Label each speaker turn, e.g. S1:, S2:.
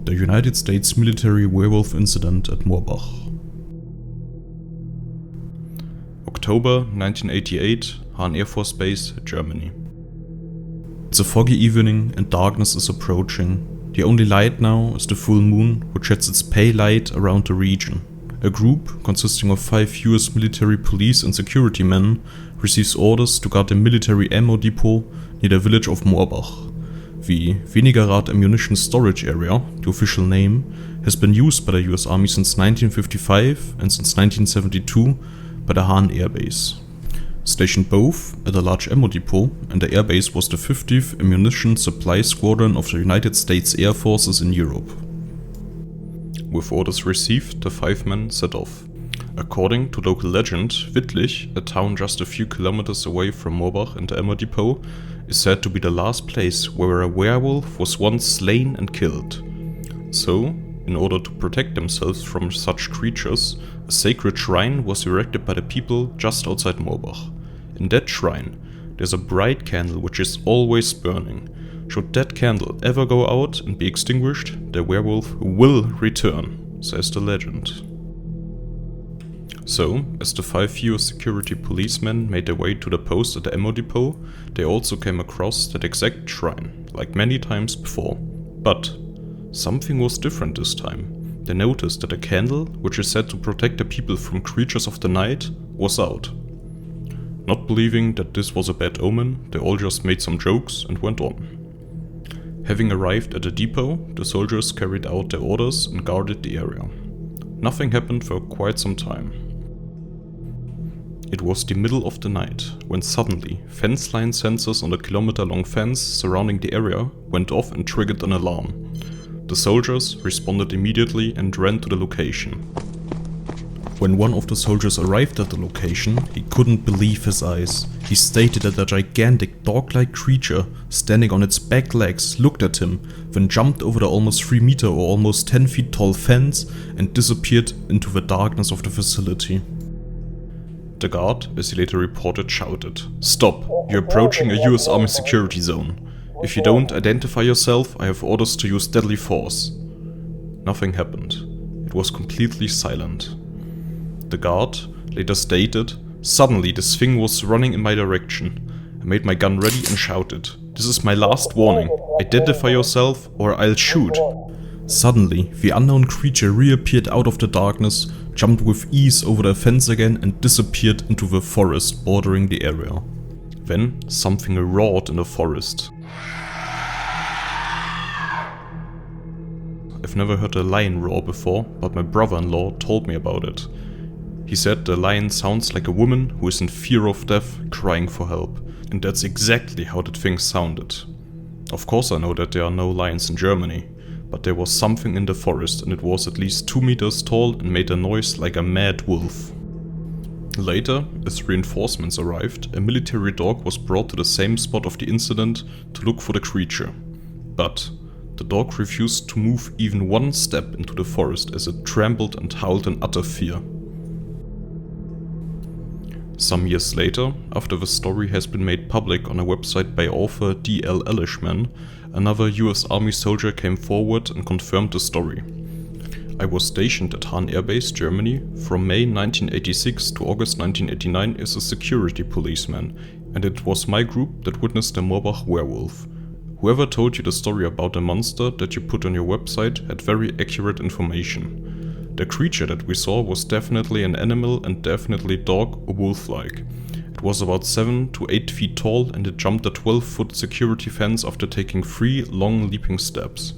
S1: the United States military werewolf incident at Morbach. October 1988, Hahn Air Force Base, Germany. It's a foggy evening and darkness is approaching. The only light now is the full moon, which sheds its pale light around the region. A group, consisting of 5 US military police and security men, receives orders to guard a military ammo depot near the village of Morbach. The Wenigerrad Ammunition Storage Area, the official name, has been used by the US Army since 1955 and since 1972 by the Hahn Air Base. Stationed both at a large ammo depot and the airbase was the 50th Ammunition Supply Squadron of the United States Air Forces in Europe. With orders received, the 5 men set off. According to local legend, Wittlich, a town just a few kilometers away from Morbach and the ammo depot, is said to be the last place where a werewolf was once slain and killed. So, in order to protect themselves from such creatures, a sacred shrine was erected by the people just outside Morbach. In that shrine, there's a bright candle which is always burning. Should that candle ever go out and be extinguished, the werewolf will return, says the legend. So, as the 5 US security policemen made their way to the post at the ammo depot, they also came across that exact shrine, like many times before. But something was different this time. They noticed that a candle, which is said to protect the people from creatures of the night, was out. Not believing that this was a bad omen, they all just made some jokes and went on. Having arrived at the depot, the soldiers carried out their orders and guarded the area. Nothing happened for quite some time. It was the middle of the night, when suddenly fence line sensors on the kilometer-long fence surrounding the area went off and triggered an alarm. The soldiers responded immediately and ran to the location. When one of the soldiers arrived at the location, he couldn't believe his eyes. He stated that a gigantic dog-like creature standing on its back legs looked at him, then jumped over the almost 3 meter or almost 10 feet tall fence and disappeared into the darkness of the facility. The guard, as he later reported, shouted, "Stop! You're approaching a US Army security zone. If you don't identify yourself, I have orders to use deadly force." Nothing happened. It was completely silent. The guard later stated, "Suddenly this thing was running in my direction. I made my gun ready and shouted, 'This is my last warning. Identify yourself or I'll shoot.' Suddenly, the unknown creature reappeared out of the darkness, jumped with ease over the fence again and disappeared into the forest bordering the area. Then something roared in the forest. I've never heard a lion roar before, but my brother-in-law told me about it. He said the lion sounds like a woman who is in fear of death, crying for help. And that's exactly how that thing sounded. Of course I know that there are no lions in Germany, but there was something in the forest and it was at least 2 meters tall and made a noise like a mad wolf. Later, as reinforcements arrived, a military dog was brought to the same spot of the incident to look for the creature. But the dog refused to move even 1 step into the forest as it trembled and howled in utter fear. Some years later, after the story has been made public on a website by author D.L. Elishman, another US Army soldier came forward and confirmed the story. "I was stationed at Hahn Air Base, Germany, from May 1986 to August 1989 as a security policeman, and it was my group that witnessed the Morbach werewolf. Whoever told you the story about the monster that you put on your website had very accurate information. The creature that we saw was definitely an animal and definitely dog or wolf-like. It was about 7 to 8 feet tall and it jumped a 12-foot security fence after taking 3 long leaping steps.